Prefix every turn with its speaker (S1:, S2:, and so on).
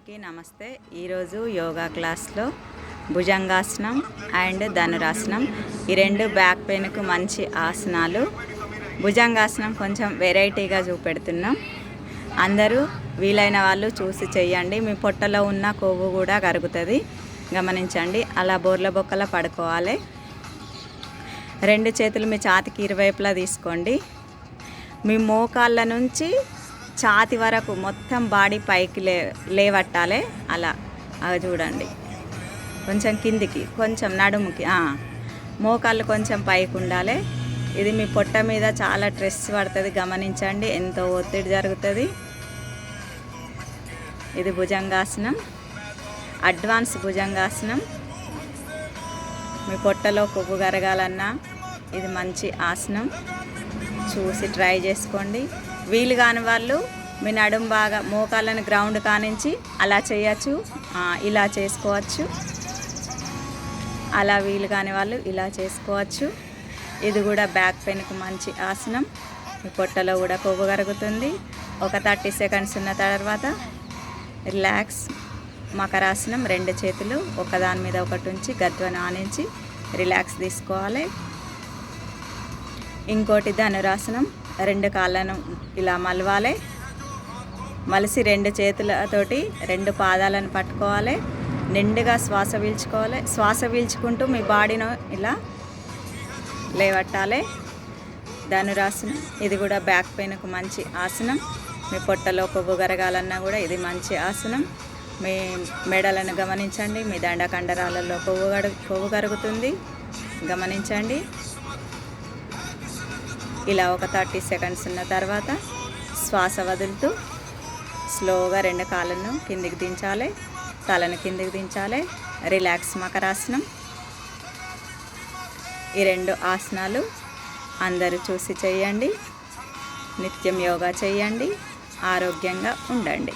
S1: అందరికీ నమస్తే. ఈరోజు యోగా క్లాస్లో భుజంగాసనం అండ్ ధనురాసనం, ఈ రెండు బ్యాక్ పెయిన్కు మంచి ఆసనాలు. భుజంగాసనం కొంచెం వెరైటీగా చూపెడుతున్నాం. అందరూ వీలైన వాళ్ళు చూసి చెయ్యండి. మీ పొట్టలో ఉన్న కొవ్వు కూడా కరుగుతుంది, గమనించండి. అలా బోర్ల బొక్కల పడుకోవాలి. రెండు చేతులు మీ ఛాతీకి ఇరువైపులా తీసుకోండి. మీ మోకాళ్ళ నుంచి ఛాతి వరకు మొత్తం బాడీ పైకి లేవట్టాలి. అలా చూడండి. కొంచెం కిందికి, కొంచెం నడుముకి, మోకాళ్ళు కొంచెం పైకి ఉండాలి. ఇది మీ పొట్ట మీద చాలా స్ట్రెస్ పడుతుంది, గమనించండి. ఎంతో ఒత్తిడి జరుగుతుంది. ఇది భుజంగాసనం, అడ్వాన్స్ భుజంగాసనం. మీ పొట్టలో కొవ్వు కరగాలన్నా ఇది మంచి ఆసనం. చూసి ట్రై చేసుకోండి. వీలు కాని వాళ్ళు మీ నడుము బాగా మోకాళ్ళని గ్రౌండ్ కానించి అలా చేయచ్చు, ఇలా చేసుకోవచ్చు. అలా వీలు కాని వాళ్ళు ఇలా చేసుకోవచ్చు. ఇది కూడా బ్యాక్ పెయిన్కు మంచి ఆసనం. మీ పొట్టలో కూడా కొవ్వు కరుగుతుంది. ఒక 30 సెకండ్స్ ఉన్న తర్వాత రిలాక్స్. మకరాసనం, రెండు చేతులు ఒకదాని మీద ఒకటి ఉంచి గద్వను ఆనించి రిలాక్స్ తీసుకోవాలి. ఇంకోటి ధనురాసనం. రెండు కాళ్ళను ఇలా మలవాలి. మలిసి రెండు చేతులతోటి రెండు పాదాలను పట్టుకోవాలి. నిండుగా శ్వాస పీల్చుకోవాలి. శ్వాస పీల్చుకుంటూ మీ బాడీను ఇలా లేవట్టాలి. ధనురాసనం. ఇది కూడా బ్యాక్ పెయిన్కు మంచి ఆసనం. మీ పొట్టలో కొవ్వు కరగాలన్నా కూడా ఇది మంచి ఆసనం. మీ మెడలను గమనించండి. మీ దండ కండరాలలో కొవ్వు కరుగుతుంది, గమనించండి. ఇలా ఒక 30 సెకండ్స్ ఉన్న తర్వాత శ్వాస వదులుతూ స్లోగా రెండు కాళ్ళను కిందికి దించాలి, తలను కిందికి దించాలి. రిలాక్స్ మకరాసనం. ఈ రెండు ఆసనాలు అందరూ చూసి చేయండి. నిత్యం యోగా చేయండి. ఆరోగ్యంగా ఉండండి.